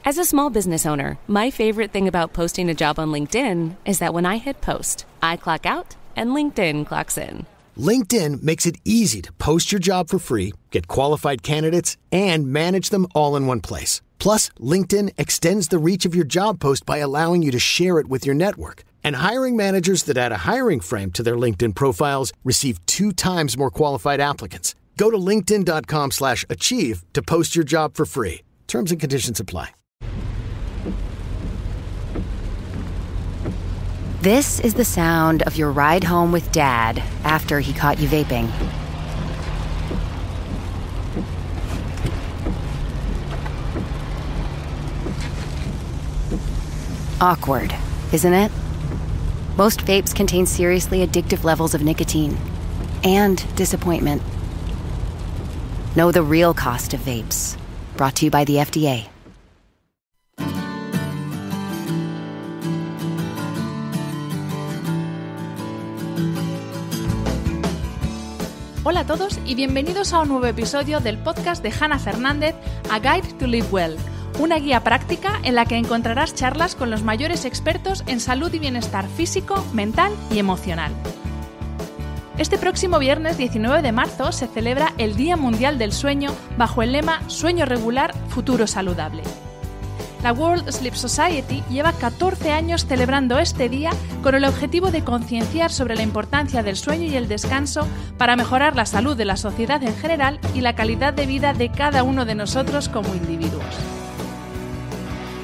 As a small business owner, my favorite thing about posting a job on LinkedIn is that when I hit post, I clock out and LinkedIn clocks in. LinkedIn makes it easy to post your job for free, get qualified candidates, and manage them all in one place. Plus, LinkedIn extends the reach of your job post by allowing you to share it with your network. And hiring managers that add a hiring frame to their LinkedIn profiles receive 2 times more qualified applicants. Go to linkedin.com/achieve to post your job for free. Terms and conditions apply. This is the sound of your ride home with Dad after he caught you vaping. Awkward, isn't it? Most vapes contain seriously addictive levels of nicotine and disappointment. Know the real cost of vapes. Brought to you by the FDA. Hola a todos y bienvenidos a un nuevo episodio del podcast de Hannah Fernández, A Guide to Live Well, una guía práctica en la que encontrarás charlas con los mayores expertos en salud y bienestar físico, mental y emocional. Este próximo viernes 19 de marzo se celebra el Día Mundial del Sueño bajo el lema Sueño regular, futuro saludable. La World Sleep Society lleva 14 años celebrando este día con el objetivo de concienciar sobre la importancia del sueño y el descanso para mejorar la salud de la sociedad en general y la calidad de vida de cada uno de nosotros como individuos.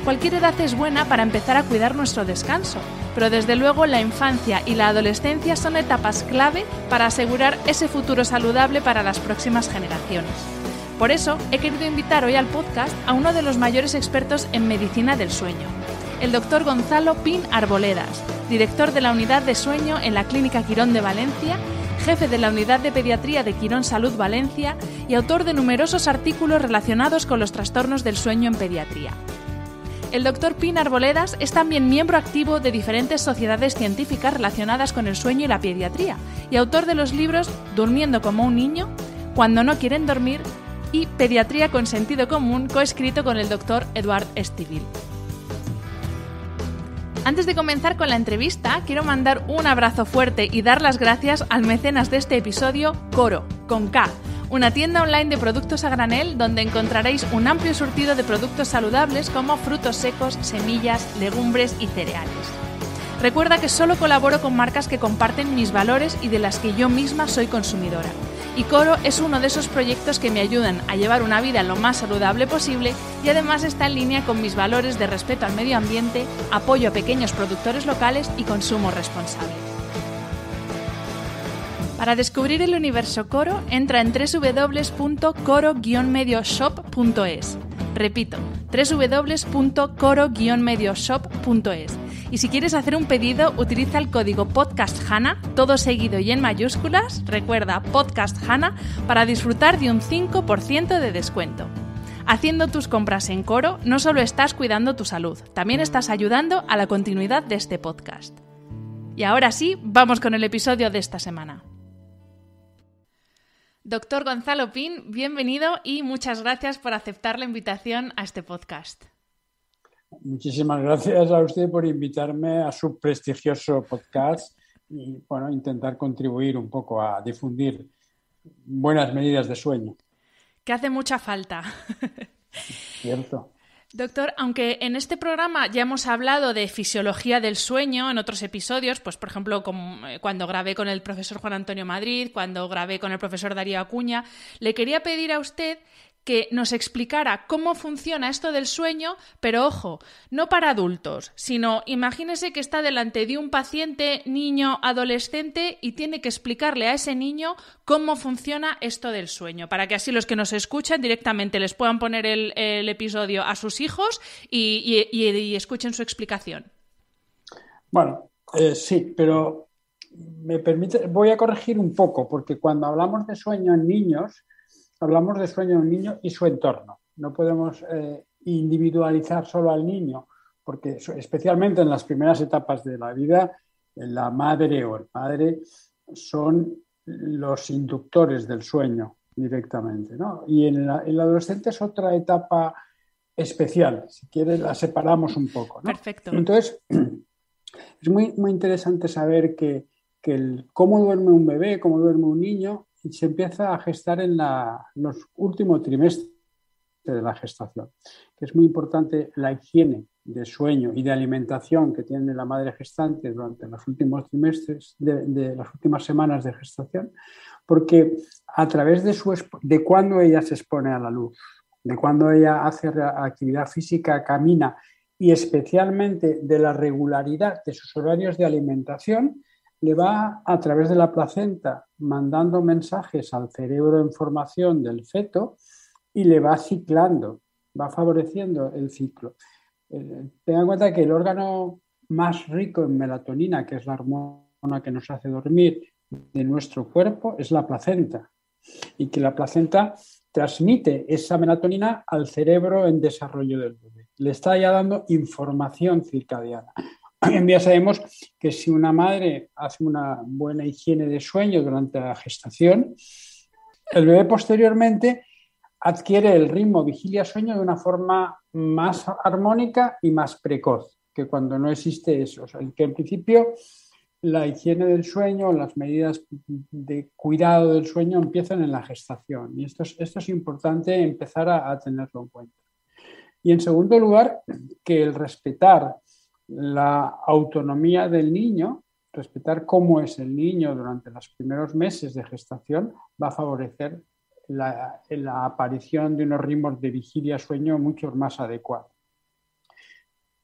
Cualquier edad es buena para empezar a cuidar nuestro descanso, pero desde luego la infancia y la adolescencia son etapas clave para asegurar ese futuro saludable para las próximas generaciones. Por eso, he querido invitar hoy al podcast a uno de los mayores expertos en medicina del sueño, el Dr. Gonzalo Pin Arboledas, director de la Unidad de Sueño en la Clínica Quirón de Valencia, jefe de la Unidad de Pediatría de Quirón Salud Valencia y autor de numerosos artículos relacionados con los trastornos del sueño en pediatría. El Dr. Pin Arboledas es también miembro activo de diferentes sociedades científicas relacionadas con el sueño y la pediatría y autor de los libros Durmiendo como un niño, Cuando no quieren dormir y Pediatría con sentido común, coescrito con el Dr. Edward Stivil. Antes de comenzar con la entrevista, quiero mandar un abrazo fuerte y dar las gracias al mecenas de este episodio, Coro, con K, una tienda online de productos a granel donde encontraréis un amplio surtido de productos saludables como frutos secos, semillas, legumbres y cereales. Recuerda que solo colaboro con marcas que comparten mis valores y de las que yo misma soy consumidora. Y Coro es uno de esos proyectos que me ayudan a llevar una vida lo más saludable posible y además está en línea con mis valores de respeto al medio ambiente, apoyo a pequeños productores locales y consumo responsable. Para descubrir el universo Coro, entra en www.coro-medioshop.es. Repito, www.coro-medioshop.es. Y si quieres hacer un pedido, utiliza el código PODCASTHANNA, todo seguido y en mayúsculas, recuerda PODCASTHANNA, para disfrutar de un 5% de descuento. Haciendo tus compras en Coro, no solo estás cuidando tu salud, también estás ayudando a la continuidad de este podcast. Y ahora sí, vamos con el episodio de esta semana. Doctor Gonzalo Pin, bienvenido y muchas gracias por aceptar la invitación a este podcast. Muchísimas gracias a usted por invitarme a su prestigioso podcast y intentar contribuir un poco a difundir buenas medidas de sueño. Que hace mucha falta. Cierto. Doctor, aunque en este programa ya hemos hablado de fisiología del sueño en otros episodios, pues por ejemplo cuando grabé con el profesor Juan Antonio Madrid, cuando grabé con el profesor Darío Acuña, le quería pedir a usted que nos explicara cómo funciona esto del sueño, pero ojo, no para adultos, sino imagínese que está delante de un paciente, niño, adolescente y tiene que explicarle a ese niño cómo funciona esto del sueño, para que así los que nos escuchan directamente les puedan poner el episodio a sus hijos y escuchen su explicación. Bueno, sí, pero me permite, voy a corregir un poco, porque cuando hablamos de sueño en niños, hablamos de sueño en niño y su entorno. No podemos individualizar solo al niño, porque especialmente en las primeras etapas de la vida, la madre o el padre son los inductores del sueño directamente, ¿no? Y en el adolescente es otra etapa especial. Si quieres, la separamos un poco, ¿no? Perfecto. Entonces, es muy, muy interesante saber que cómo duerme un bebé, cómo duerme un niño, y se empieza a gestar en los últimos trimestres de la gestación, que es muy importante la higiene de sueño y de alimentación que tiene la madre gestante durante los últimos trimestres de las últimas semanas de gestación, porque a través de cuando ella se expone a la luz, de cuando ella hace actividad física, camina, y especialmente de la regularidad de sus horarios de alimentación, le va a través de la placenta mandando mensajes al cerebro en formación del feto y le va ciclando, va favoreciendo el ciclo. Ten en cuenta que el órgano más rico en melatonina, que es la hormona que nos hace dormir de nuestro cuerpo, es la placenta, y que la placenta transmite esa melatonina al cerebro en desarrollo del bebé. Le está ya dando información circadiana. Hoy en día sabemos que si una madre hace una buena higiene de sueño durante la gestación, el bebé posteriormente adquiere el ritmo vigilia-sueño de una forma más armónica y más precoz que cuando no existe eso. O sea, que en principio la higiene del sueño, las medidas de cuidado del sueño empiezan en la gestación, y esto es importante empezar a tenerlo en cuenta. Y en segundo lugar, que el respetar la autonomía del niño, respetar cómo es el niño durante los primeros meses de gestación, va a favorecer la aparición de unos ritmos de vigilia-sueño mucho más adecuados.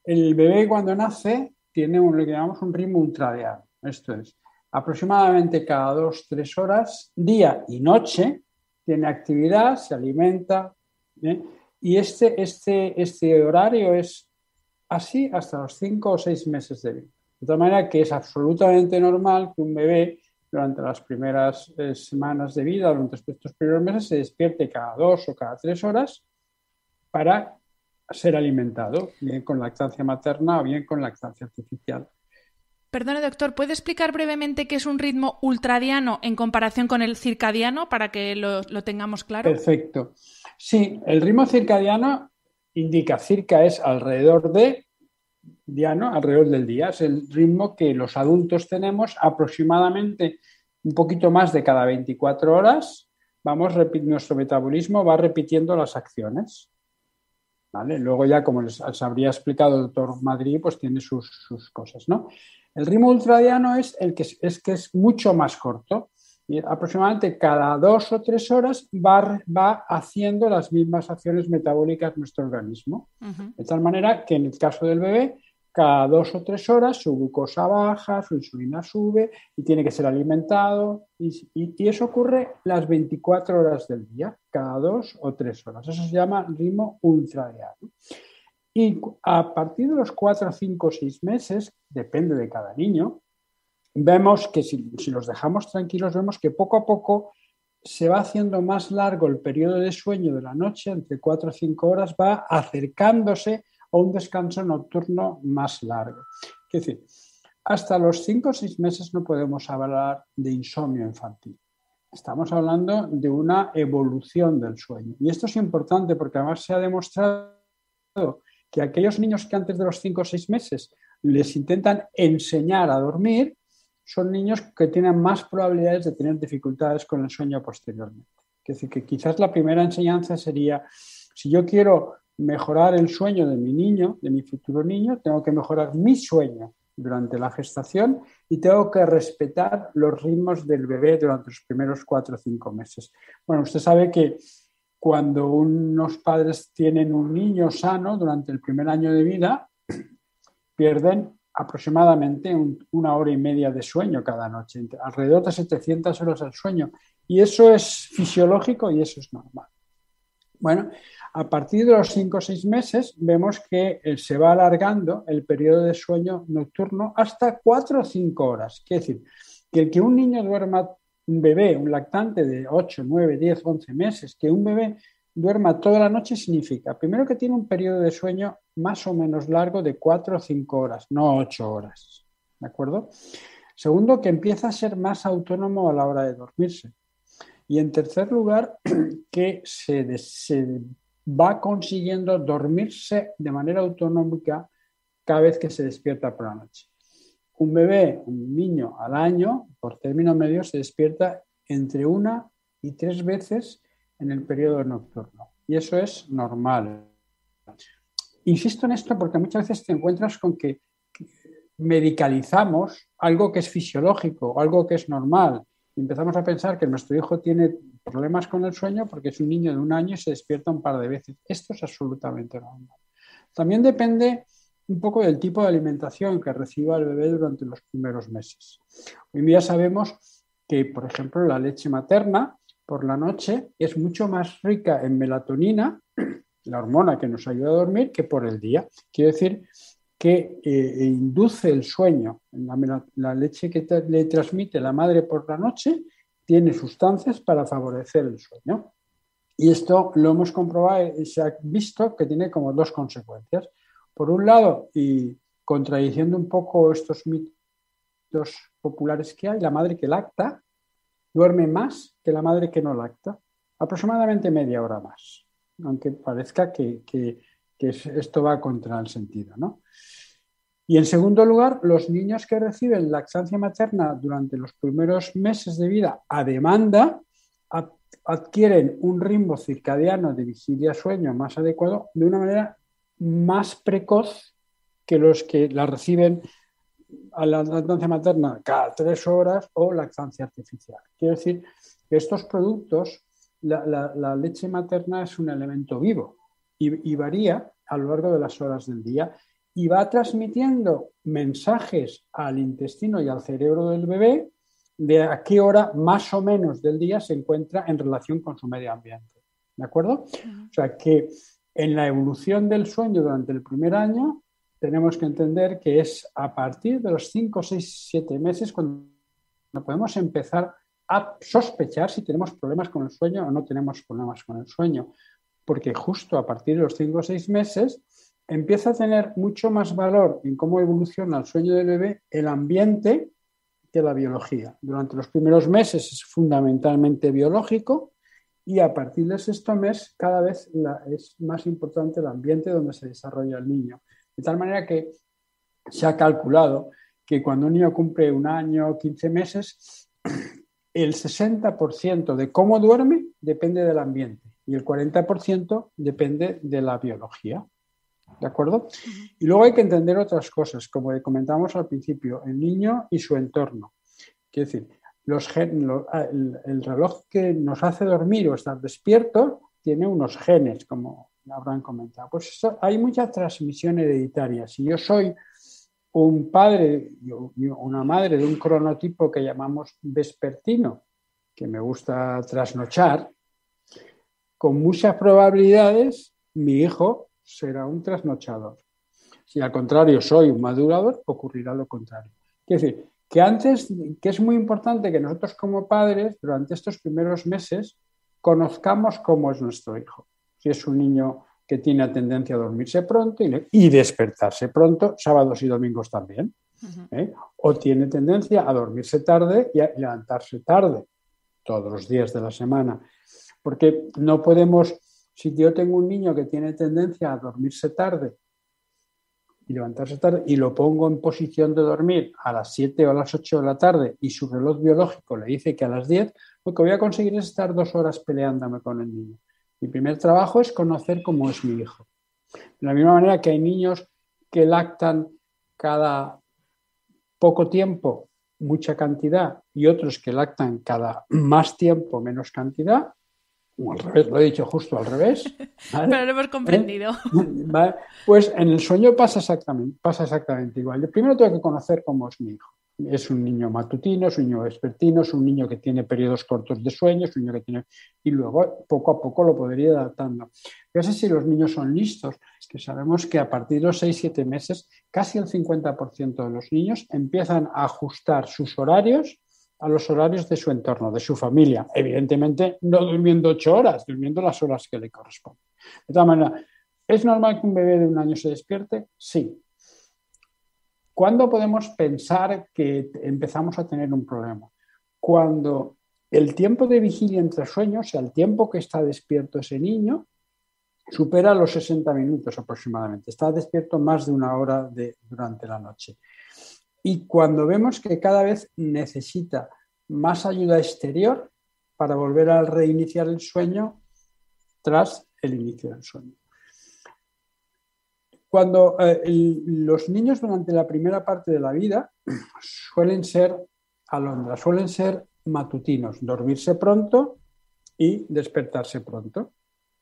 El bebé cuando nace tiene lo que llamamos un ritmo ultradiano. Esto es, aproximadamente cada 2-3 horas, día y noche, tiene actividad, se alimenta, y este horario es así hasta los 5 o 6 meses de vida. De tal manera que es absolutamente normal que un bebé durante las primeras semanas de vida, durante estos primeros meses, se despierte cada 2 o cada 3 horas para ser alimentado, bien con lactancia materna o bien con lactancia artificial. Perdone, doctor, ¿puede explicar brevemente qué es un ritmo ultradiano en comparación con el circadiano para que lo tengamos claro? Perfecto. Sí, el ritmo circadiano indica, circa es alrededor de, diano, alrededor del día. Es el ritmo que los adultos tenemos aproximadamente un poquito más de cada 24 horas. Nuestro metabolismo va repitiendo las acciones. ¿Vale? Luego ya, como les habría explicado el doctor Madrid, pues tiene sus cosas, ¿no? El ritmo ultradiano es el que es mucho más corto, y aproximadamente cada 2 o 3 horas va haciendo las mismas acciones metabólicas nuestro organismo. Uh-huh. De tal manera que en el caso del bebé, cada 2 o 3 horas su glucosa baja, su insulina sube y tiene que ser alimentado, y eso ocurre las 24 horas del día, cada 2 o 3 horas. Eso se llama ritmo ultradiano. Y a partir de los 4, 5, 6 meses, depende de cada niño, vemos que si los dejamos tranquilos, vemos que poco a poco se va haciendo más largo el periodo de sueño de la noche, entre 4 o 5 horas, va acercándose a un descanso nocturno más largo. Es decir, hasta los 5 o 6 meses no podemos hablar de insomnio infantil. Estamos hablando de una evolución del sueño. Y esto es importante porque además se ha demostrado que aquellos niños que antes de los 5 o 6 meses les intentan enseñar a dormir, son niños que tienen más probabilidades de tener dificultades con el sueño posteriormente. Es decir, que quizás la primera enseñanza sería, si yo quiero mejorar el sueño de mi niño, de mi futuro niño, tengo que mejorar mi sueño durante la gestación y tengo que respetar los ritmos del bebé durante los primeros 4 o 5 meses. Bueno, usted sabe que cuando unos padres tienen un niño sano durante el primer año de vida, pierden aproximadamente 1 hora y media de sueño cada noche, alrededor de 700 horas al sueño. Y eso es fisiológico y eso es normal. Bueno, a partir de los 5 o 6 meses vemos que se va alargando el periodo de sueño nocturno hasta 4 o 5 horas. Quiere decir, que el que un niño duerma, un bebé, un lactante de 8, 9, 10, 11 meses, que un bebé duerma toda la noche significa, primero, que tiene un periodo de sueño más o menos largo de 4 o 5 horas, no 8 horas. ¿De acuerdo? Segundo, que empieza a ser más autónomo a la hora de dormirse. Y en tercer lugar, que se va consiguiendo dormirse de manera autonómica cada vez que se despierta por la noche. Un bebé, un niño al año, por término medio, se despierta entre 1 y 3 veces en el periodo nocturno. Y eso es normal. Insisto en esto porque muchas veces te encuentras con que medicalizamos algo que es fisiológico, algo que es normal. Y empezamos a pensar que nuestro hijo tiene problemas con el sueño porque es un niño de 1 año y se despierta un par de veces. Esto es absolutamente normal. También depende un poco del tipo de alimentación que reciba el bebé durante los primeros meses. Hoy en día sabemos que, por ejemplo, la leche materna por la noche es mucho más rica en melatonina, la hormona que nos ayuda a dormir, que por el día. Quiere decir que induce el sueño. La leche que le transmite la madre por la noche tiene sustancias para favorecer el sueño. Y esto lo hemos comprobado y se ha visto que tiene como 2 consecuencias. Por un lado, y contradiciendo un poco estos mitos populares que hay, la madre que lacta duerme más que la madre que no lacta, aproximadamente media hora más, aunque parezca que esto va contra el sentido, ¿no? Y en segundo lugar, los niños que reciben lactancia materna durante los primeros meses de vida a demanda adquieren un ritmo circadiano de vigilia-sueño más adecuado de una manera más precoz que los que la reciben a la lactancia materna cada 3 horas o lactancia artificial. Quiero decir que estos productos, la leche materna es un elemento vivo y varía a lo largo de las horas del día y va transmitiendo mensajes al intestino y al cerebro del bebé de a qué hora más o menos del día se encuentra en relación con su medio ambiente. ¿De acuerdo? O sea que en la evolución del sueño durante el primer año tenemos que entender que es a partir de los 5, 6, 7 meses cuando podemos empezar a sospechar si tenemos problemas con el sueño o no tenemos problemas con el sueño. Porque justo a partir de los 5 o 6 meses empieza a tener mucho más valor en cómo evoluciona el sueño del bebé el ambiente que la biología. Durante los primeros meses es fundamentalmente biológico y a partir del 6º mes cada vez es más importante el ambiente donde se desarrolla el niño. De tal manera que se ha calculado que cuando un niño cumple 1 año, 15 meses, el 60% de cómo duerme depende del ambiente y el 40% depende de la biología. ¿De acuerdo? Y luego hay que entender otras cosas, como comentamos al principio, el niño y su entorno. Quiero decir, el reloj que nos hace dormir o estar despierto tiene unos genes, como habrán comentado. Pues eso, hay mucha transmisión hereditaria. Si yo soy un padre o una madre de un cronotipo que llamamos vespertino, que me gusta trasnochar, con muchas probabilidades mi hijo será un trasnochador. Si al contrario soy un madurador, ocurrirá lo contrario. Quiero decir, que es muy importante que nosotros como padres, durante estos primeros meses, conozcamos cómo es nuestro hijo. Si es un niño que tiene tendencia a dormirse pronto y despertarse pronto, sábados y domingos también, o tiene tendencia a dormirse tarde y a levantarse tarde, todos los días de la semana. Porque no podemos, si yo tengo un niño que tiene tendencia a dormirse tarde y levantarse tarde y lo pongo en posición de dormir a las 7 o a las 8 de la tarde y su reloj biológico le dice que a las 10, lo que voy a conseguir es estar 2 horas peleándome con el niño. Mi primer trabajo es conocer cómo es mi hijo. De la misma manera que hay niños que lactan cada poco tiempo mucha cantidad y otros que lactan cada más tiempo menos cantidad, o al revés, lo he dicho justo al revés. ¿Vale? Pero lo hemos comprendido. ¿Vale? Pues en el sueño pasa exactamente igual. Yo primero tengo que conocer cómo es mi hijo. Es un niño matutino, es un niño vespertino, es un niño que tiene periodos cortos de sueño, es un niño que tiene... Y luego, poco a poco, lo podría ir adaptando. No sé si los niños son listos, es que sabemos que a partir de los 6-7 meses, casi el 50% de los niños empiezan a ajustar sus horarios a los horarios de su entorno, de su familia. Evidentemente, no durmiendo 8 horas, durmiendo las horas que le corresponden. De todas maneras, ¿es normal que un bebé de 1 año se despierte? Sí. ¿Cuándo podemos pensar que empezamos a tener un problema? Cuando el tiempo de vigilia entre sueños, o sea, el tiempo que está despierto ese niño, supera los 60 minutos aproximadamente. Está despierto más de una hora durante la noche. Y cuando vemos que cada vez necesita más ayuda exterior para volver a reiniciar el sueño tras el inicio del sueño. Cuando los niños durante la primera parte de la vida suelen ser alondras, suelen ser matutinos, dormirse pronto y despertarse pronto,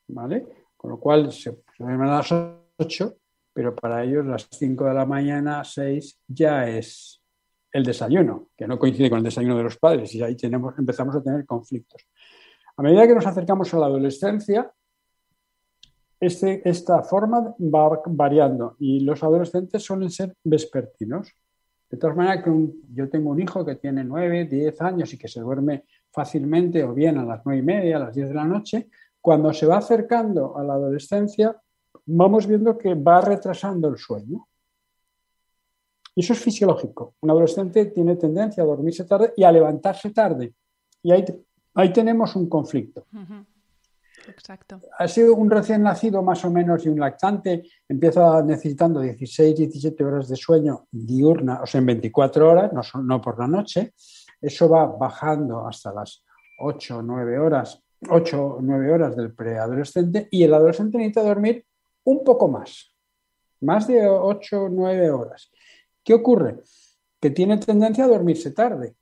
¿vale? Con lo cual se duermen a las 8, pero para ellos las 5 de la mañana, 6, ya es el desayuno, que no coincide con el desayuno de los padres, y ahí empezamos a tener conflictos. A medida que nos acercamos a la adolescencia, esta forma va variando y los adolescentes suelen ser vespertinos. De todas maneras, yo tengo un hijo que tiene 9, 10 años y que se duerme fácilmente o bien a las 9:30, a las 10 de la noche. Cuando se va acercando a la adolescencia, vamos viendo que va retrasando el sueño. Y eso es fisiológico. Un adolescente tiene tendencia a dormirse tarde y a levantarse tarde. Y ahí tenemos un conflicto. Uh-huh. Exacto. Ha sido un recién nacido más o menos y un lactante, empieza necesitando 16, 17 horas de sueño diurna, o sea, en 24 horas, no por la noche. Eso va bajando hasta las 8 o 9 horas del preadolescente, y el adolescente necesita dormir un poco más de 8 o 9 horas. ¿Qué ocurre? Que tiene tendencia a dormirse tarde,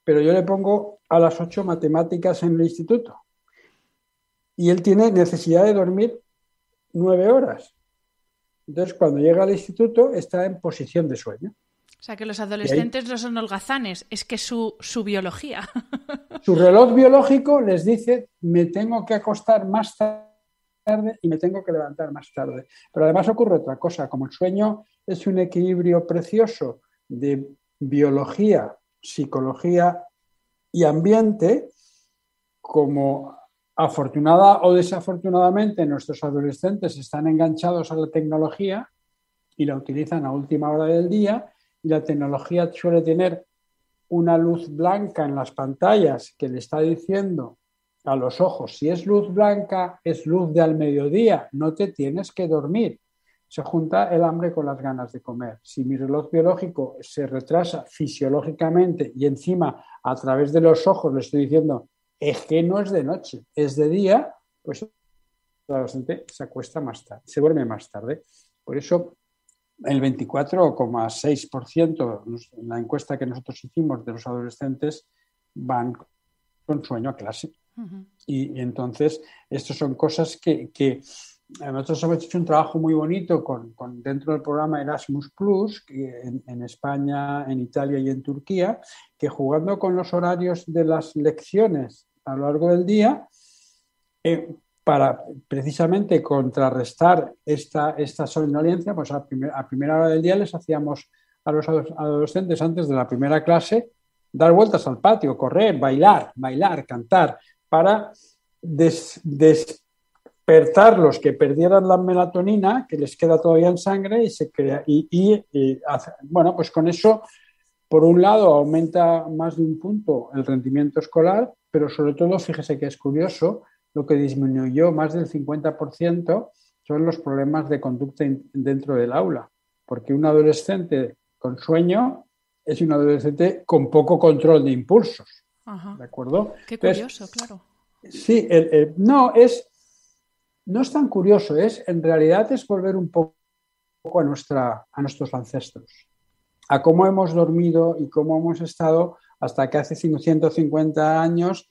pero yo le pongo a las 8 matemáticas en el instituto y él tiene necesidad de dormir 9 horas. Entonces, cuando llega al instituto, está en posición de sueño. O sea, que los adolescentes no son holgazanes, es que su biología. Su reloj biológico les dice, me tengo que acostar más tarde y me tengo que levantar más tarde. Pero además ocurre otra cosa, como el sueño es un equilibrio precioso de biología, psicología y ambiente, como afortunada o desafortunadamente nuestros adolescentes están enganchados a la tecnología y la utilizan a última hora del día, y la tecnología suele tener una luz blanca en las pantallas que le está diciendo a los ojos, si es luz blanca, es luz de al mediodía, no te tienes que dormir. Se junta el hambre con las ganas de comer. Si mi reloj biológico se retrasa fisiológicamente y encima a través de los ojos le estoy diciendo, es que no es de noche, es de día, pues el adolescente se acuesta más tarde, se duerme más tarde. Por eso el 24,6% en la encuesta que nosotros hicimos de los adolescentes van con sueño a clase. Uh-huh. Y entonces, estas son cosas que nosotros hemos hecho un trabajo muy bonito dentro del programa Erasmus+, que en España, en Italia y en Turquía, que jugando con los horarios de las lecciones a lo largo del día, para precisamente contrarrestar esta somnolencia, pues a primera hora del día les hacíamos a los adolescentes antes de la primera clase dar vueltas al patio, correr, bailar, cantar, para despertarlos, que perdieran la melatonina que les queda todavía en sangre y se crea bueno, pues con eso por un lado aumenta más de un punto el rendimiento escolar, pero sobre todo, fíjese que es curioso, lo que disminuyó más del 50% son los problemas de conducta dentro del aula, porque un adolescente con sueño es un adolescente con poco control de impulsos. Ajá. ¿De acuerdo? Qué curioso. Entonces, claro. Sí, no es tan curioso, en realidad es volver un poco a nuestros ancestros, a cómo hemos dormido y cómo hemos estado hasta que hace 150 años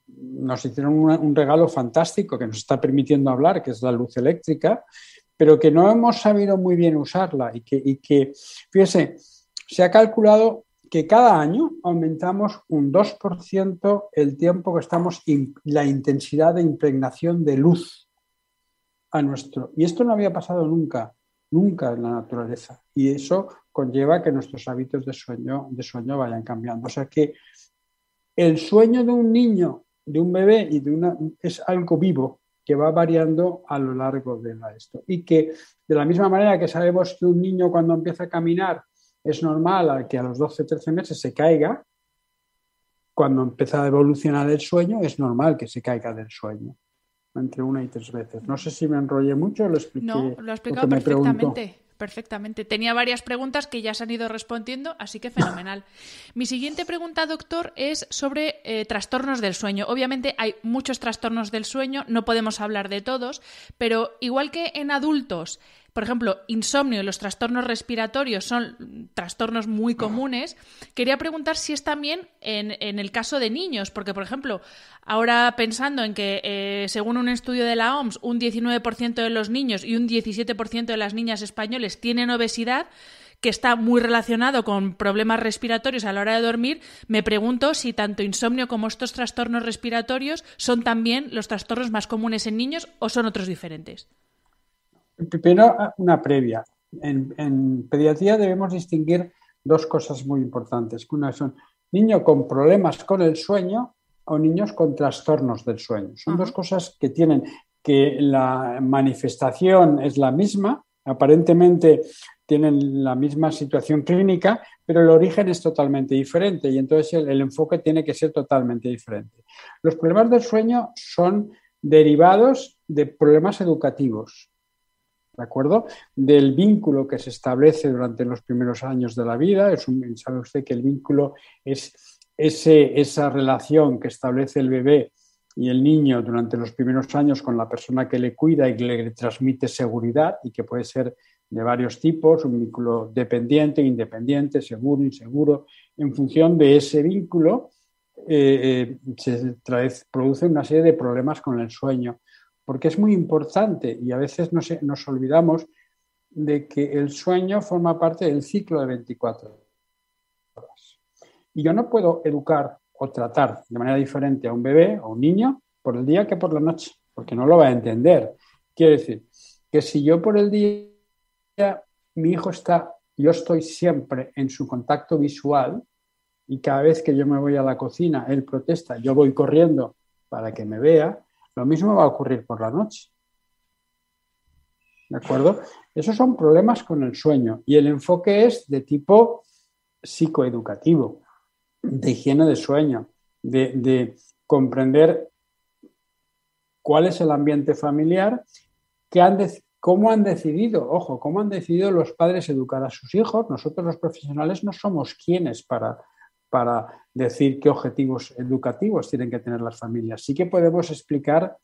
nos hicieron un regalo fantástico que nos está permitiendo hablar, que es la luz eléctrica, pero que no hemos sabido muy bien usarla y que fíjese, se ha calculado que cada año aumentamos un 2% el tiempo que estamos, la intensidad de impregnación de luz a nuestro. Y esto no había pasado nunca en la naturaleza. Y eso conlleva que nuestros hábitos de sueño vayan cambiando. O sea que el sueño de un niño, de un bebé es algo vivo que va variando a lo largo de esto. Y que de la misma manera que sabemos que un niño cuando empieza a caminar es normal que a los 12 o 13 meses se caiga, cuando empieza a evolucionar el sueño es normal que se caiga del sueño. entre 1 y 3 veces. No sé si me enrollé mucho o lo expliqué. No, lo ha explicado perfectamente. Tenía varias preguntas que ya se han ido respondiendo, así que fenomenal. Mi siguiente pregunta, doctor, es sobre trastornos del sueño. Obviamente hay muchos trastornos del sueño, no podemos hablar de todos, pero igual que en adultos, por ejemplo, insomnio y los trastornos respiratorios son trastornos muy comunes, quería preguntar si es también en el caso de niños, porque, por ejemplo, ahora pensando en que, según un estudio de la OMS, un 19% de los niños y un 17% de las niñas españoles tienen obesidad, que está muy relacionado con problemas respiratorios a la hora de dormir, me pregunto si tanto insomnio como estos trastornos respiratorios son también los trastornos más comunes en niños o son otros diferentes. Primero, una previa. En pediatría debemos distinguir 2 cosas muy importantes. Una son niños con problemas con el sueño o niños con trastornos del sueño. Son 2 cosas que tienen que la manifestación es la misma, aparentemente tienen la misma situación clínica, pero el origen es totalmente diferente y entonces el enfoque tiene que ser totalmente diferente. Los problemas del sueño son derivados de problemas educativos. ¿De acuerdo? Del vínculo que se establece durante los primeros años de la vida. Sabe usted que el vínculo es esa relación que establece el bebé y el niño durante los primeros años con la persona que le cuida y que le transmite seguridad y que puede ser de varios tipos, un vínculo dependiente, independiente, seguro, inseguro. En función de ese vínculo se produce una serie de problemas con el sueño. Porque es muy importante y a veces nos olvidamos de que el sueño forma parte del ciclo de 24 horas. Y yo no puedo educar o tratar de manera diferente a un bebé o un niño por el día que por la noche, porque no lo va a entender. Quiere decir que si yo por el día, yo estoy siempre en su contacto visual y cada vez que yo me voy a la cocina, él protesta, yo voy corriendo para que me vea, lo mismo va a ocurrir por la noche. ¿De acuerdo? Esos son problemas con el sueño y el enfoque es de tipo psicoeducativo, de higiene de sueño, de comprender cuál es el ambiente familiar, cómo han decidido los padres educar a sus hijos. Nosotros los profesionales no somos quienes para decir qué objetivos educativos tienen que tener las familias. Sí que podemos explicar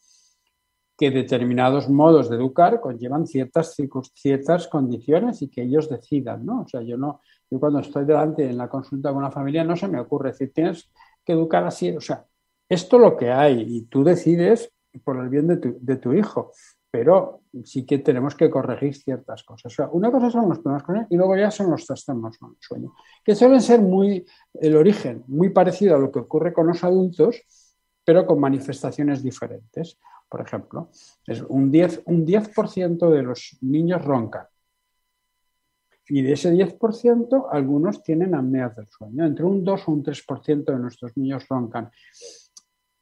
que determinados modos de educar conllevan ciertas condiciones y que ellos decidan, ¿no? O sea, yo cuando estoy delante en la consulta con una familia no se me ocurre decir, tienes que educar así. O sea, esto es lo que hay y tú decides por el bien de tu hijo. Pero sí que tenemos que corregir ciertas cosas. O sea, una cosa son los problemas con él y luego ya son los trastornos con el sueño, que suelen ser el origen muy parecido a lo que ocurre con los adultos, pero con manifestaciones diferentes. Por ejemplo, un 10% de los niños roncan. Y de ese 10%, algunos tienen apneas del sueño. Entre un 2 o un 3% de nuestros niños roncan.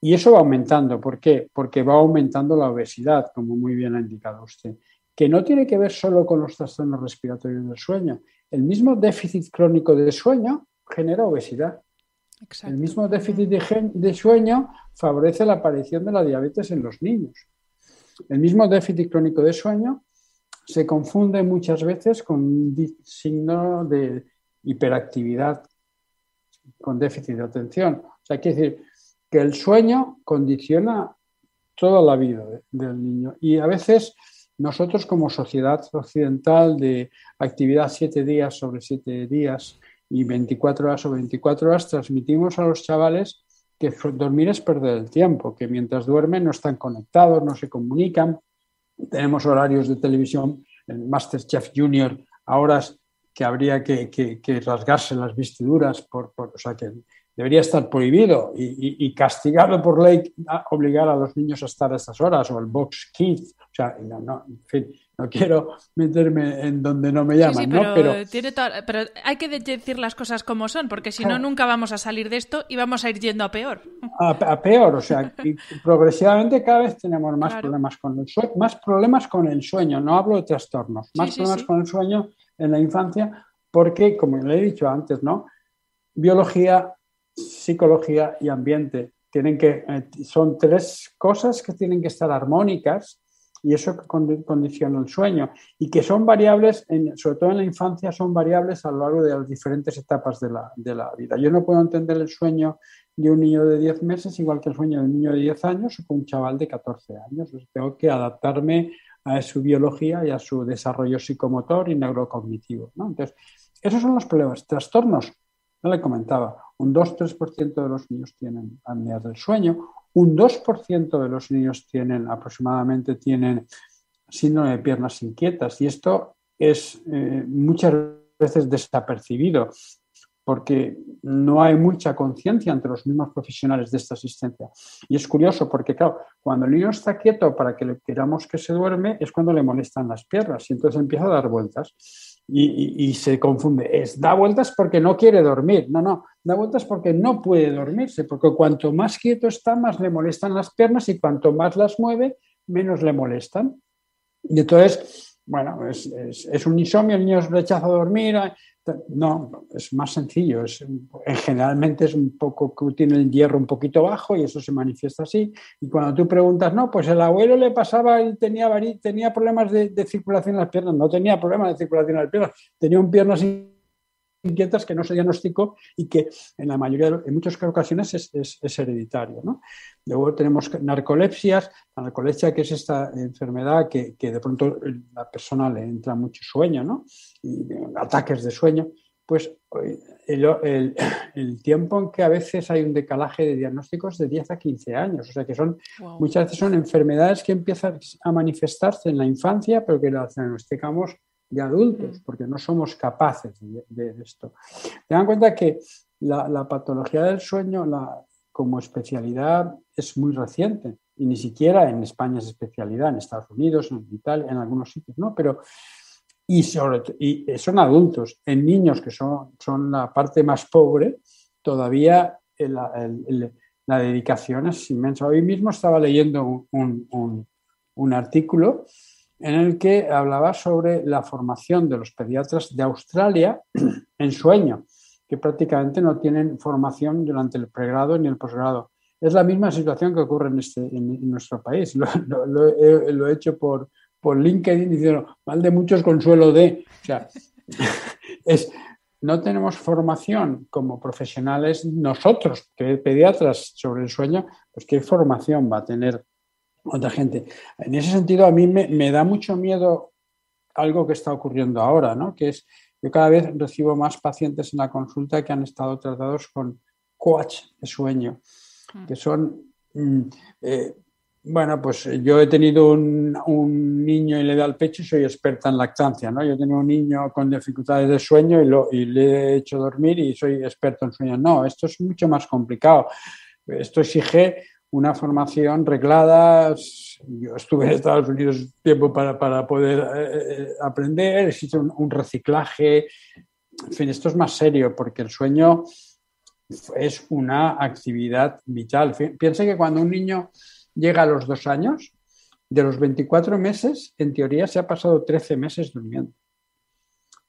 Y eso va aumentando. ¿Por qué? Porque va aumentando la obesidad, como muy bien ha indicado usted, que no tiene que ver solo con los trastornos respiratorios del sueño. El mismo déficit crónico de sueño genera obesidad. Exacto. El mismo déficit de sueño favorece la aparición de la diabetes en los niños. El mismo déficit crónico de sueño se confunde muchas veces con un signo de hiperactividad, con déficit de atención. O sea, quiere decir que el sueño condiciona toda la vida del niño. Y a veces nosotros como sociedad occidental de actividad 7 días sobre 7 días y 24 horas sobre 24 horas transmitimos a los chavales que dormir es perder el tiempo, que mientras duermen no están conectados, no se comunican. Tenemos horarios de televisión, el MasterChef Junior, a horas que habría que rasgarse las vestiduras, o sea que debería estar prohibido y castigado por ley obligar a los niños a estar a estas horas, o el Box Kids. O sea, en fin, no quiero meterme en donde no me llaman, pero, ¿no? Pero hay que decir las cosas como son, porque si no, nunca vamos a salir de esto y vamos a ir yendo a peor. A peor, o sea, y progresivamente cada vez tenemos más problemas con el sueño, más problemas con el sueño, no hablo de trastornos, más problemas con el sueño en la infancia, porque, como le he dicho antes, ¿no? Biología, psicología y ambiente son 3 cosas que tienen que estar armónicas y eso condiciona el sueño y que son variables, sobre todo en la infancia, son variables a lo largo de las diferentes etapas de la vida. Yo no puedo entender el sueño de un niño de 10 meses igual que el sueño de un niño de 10 años o con un chaval de 14 años. Entonces, tengo que adaptarme a su biología y a su desarrollo psicomotor y neurocognitivo, ¿no? Entonces, esos son los problemas. Trastornos, no le comentaba, un 2-3% de los niños tienen apnea del sueño, un 2% de los niños aproximadamente tienen síndrome de piernas inquietas y esto es muchas veces desapercibido porque no hay mucha conciencia entre los mismos profesionales de esta asistencia. Y es curioso porque, claro, cuando el niño está quieto para que le queramos que se duerme es cuando le molestan las piernas y entonces empieza a dar vueltas. Y se confunde. Da vueltas porque no quiere dormir. No, da vueltas porque no puede dormirse, porque cuanto más quieto está, más le molestan las piernas y cuanto más las mueve, menos le molestan. Y entonces, bueno, es un insomnio, el niño rechaza dormir. No, es más sencillo. Generalmente es un poco que tiene el hierro un poquito bajo y eso se manifiesta así. Y cuando tú preguntas, no, pues el abuelo le pasaba y tenía problemas de circulación en las piernas. No tenía problemas de circulación en las piernas, tenía un piernas inquietas que no se diagnosticó y que en muchas ocasiones es hereditario, ¿no? Luego tenemos narcolepsias, la narcolepsia que es esta enfermedad que de pronto la persona le entra mucho sueño, ¿no? Y ataques de sueño, pues el tiempo en que a veces hay un decalaje de diagnósticos de 10 a 15 años, o sea que muchas veces son enfermedades que empiezan a manifestarse en la infancia pero que las diagnosticamos de adultos, porque no somos capaces de esto. Tengan en cuenta que la patología del sueño como especialidad es muy reciente y ni siquiera en España es especialidad, en Estados Unidos, en Italia, en algunos sitios, ¿no? Y son adultos. En niños, que son la parte más pobre, todavía la dedicación es inmensa. Hoy mismo estaba leyendo un artículo en el que hablaba sobre la formación de los pediatras de Australia en sueño, que prácticamente no tienen formación durante el pregrado ni el posgrado. Es la misma situación que ocurre en nuestro país. Lo he hecho por LinkedIn diciendo, mal de muchos consuelo de. O sea, no tenemos formación como profesionales nosotros, que pediatras, sobre el sueño, pues qué formación va a tener otra gente. En ese sentido, a mí me da mucho miedo algo que está ocurriendo ahora, ¿no? Que es, yo cada vez recibo más pacientes en la consulta que han estado tratados con coach de sueño, que son, bueno, pues yo he tenido un niño y le da al pecho y soy experta en lactancia, ¿no? Yo tengo un niño con dificultades de sueño y le he hecho dormir y soy experto en sueño. No, esto es mucho más complicado. Esto exige una formación reglada. Yo estuve en Estados Unidos tiempo para poder aprender. Existe un reciclaje. En fin, esto es más serio porque el sueño es una actividad vital. Piensa que cuando un niño llega a los 2 años, de los 24 meses, en teoría se ha pasado 13 meses durmiendo.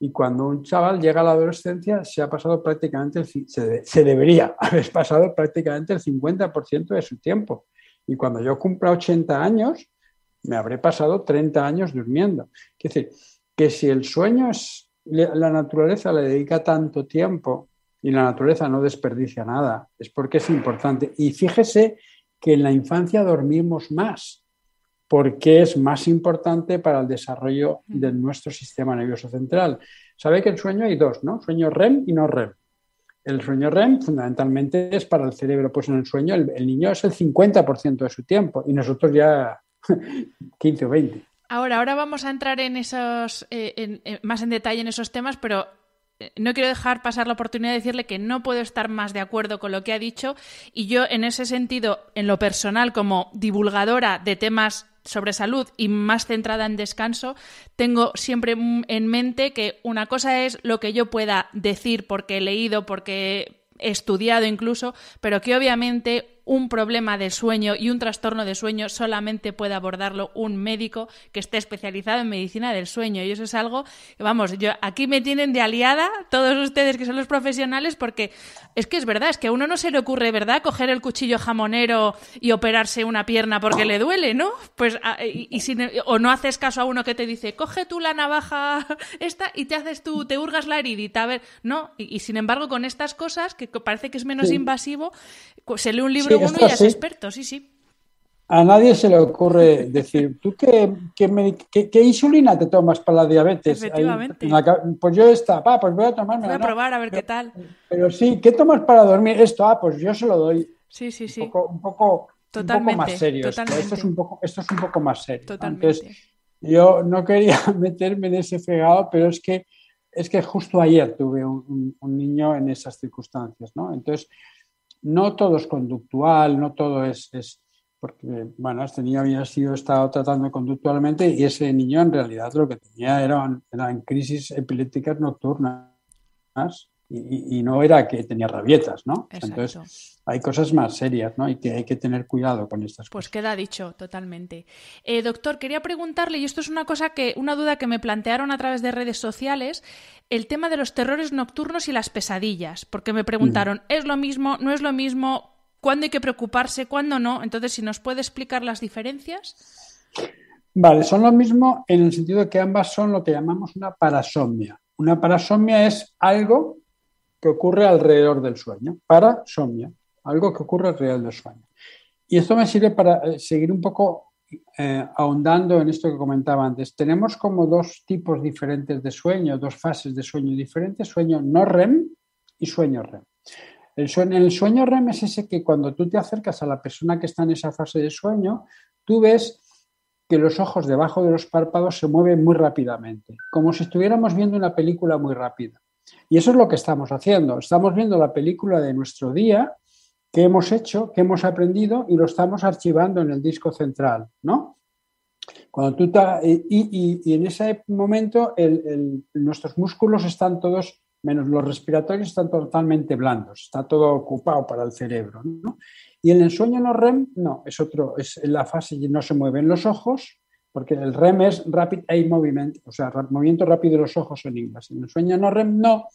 Y cuando un chaval llega a la adolescencia, se ha pasado prácticamente, se debería haber pasado prácticamente el 50% de su tiempo. Y cuando yo cumpla 80 años, me habré pasado 30 años durmiendo. Es decir, que si el sueño la naturaleza le dedica tanto tiempo y la naturaleza no desperdicia nada, es porque es importante. Y fíjese que en la infancia dormimos más, porque es más importante para el desarrollo de nuestro sistema nervioso central. Sabe que el sueño hay 2, ¿no? Sueño REM y no REM. El sueño REM fundamentalmente es para el cerebro, pues en el sueño el niño es el 50% de su tiempo y nosotros ya 15 o 20. Ahora vamos a entrar en esos más en detalle en esos temas, pero no quiero dejar pasar la oportunidad de decirle que no puedo estar más de acuerdo con lo que ha dicho y yo en ese sentido, en lo personal, como divulgadora de temas sobre salud y más centrada en descanso, tengo siempre en mente que una cosa es lo que yo pueda decir porque he leído, porque he estudiado incluso, pero que obviamente un problema de sueño y un trastorno de sueño solamente puede abordarlo un médico que esté especializado en medicina del sueño. Y eso es algo que, vamos, yo aquí me tienen de aliada todos ustedes que son los profesionales, porque es que es verdad, es que a uno no se le ocurre, ¿verdad?, coger el cuchillo jamonero y operarse una pierna porque le duele, ¿no? Pues o no haces caso a uno que te dice, coge tú la navaja esta y te hurgas la heridita, a ver, no, y sin embargo con estas cosas que parece que es menos invasivo, se lee un libro uno y ya es experto, sí. A nadie se le ocurre decir, ¿tú qué insulina te tomas para la diabetes? Efectivamente. Pues yo pues voy a tomarme. Voy a probar a ver qué tal. Pero sí, ¿qué tomas para dormir? Esto, pues yo se lo doy. Sí. Un poco más serio. Totalmente. Esto es un poco más serio. Totalmente. Entonces, yo no quería meterme en ese fregado, pero es que justo ayer tuve un niño en esas circunstancias, ¿no? Entonces, no todo es conductual, no todo es porque, bueno, este niño había estado tratando conductualmente y ese niño en realidad lo que tenía eran crisis epilépticas nocturnas y no era que tenía rabietas, ¿no? Entonces, hay cosas más serias, ¿no? Y que hay que tener cuidado con estas cosas. Pues queda dicho, totalmente. Doctor, quería preguntarle, y esto es una duda que me plantearon a través de redes sociales, el tema de los terrores nocturnos y las pesadillas, porque me preguntaron, ¿es lo mismo? ¿No es lo mismo? ¿Cuándo hay que preocuparse? ¿Cuándo no? Entonces, si nos puede explicar las diferencias. Vale, son lo mismo en el sentido de que ambas son lo que llamamos una parasomnia. Una parasomnia es algo que ocurre alrededor del sueño. Parasomnia, algo que ocurre alrededor del sueño. Y esto me sirve para seguir un poco ahondando en esto que comentaba antes. Tenemos como dos tipos diferentes de sueño, dos fases de sueño diferentes, sueño no REM y sueño REM. El sueño REM es ese que cuando tú te acercas a la persona que está en esa fase de sueño, tú ves que los ojos debajo de los párpados se mueven muy rápidamente, como si estuviéramos viendo una película muy rápida. Y eso es lo que estamos haciendo. Estamos viendo la película de nuestro día, que hemos hecho, que hemos aprendido y lo estamos archivando en el disco central, ¿no? Cuando y en ese momento nuestros músculos están todos, menos los respiratorios, están totalmente blandos, está todo ocupado para el cerebro, ¿no? Y en el sueño no REM, no, es la fase y no se mueven los ojos, porque el REM es Rapid Eye Movement, o sea, movimiento rápido de los ojos en inglés. En el sueño no REM, no,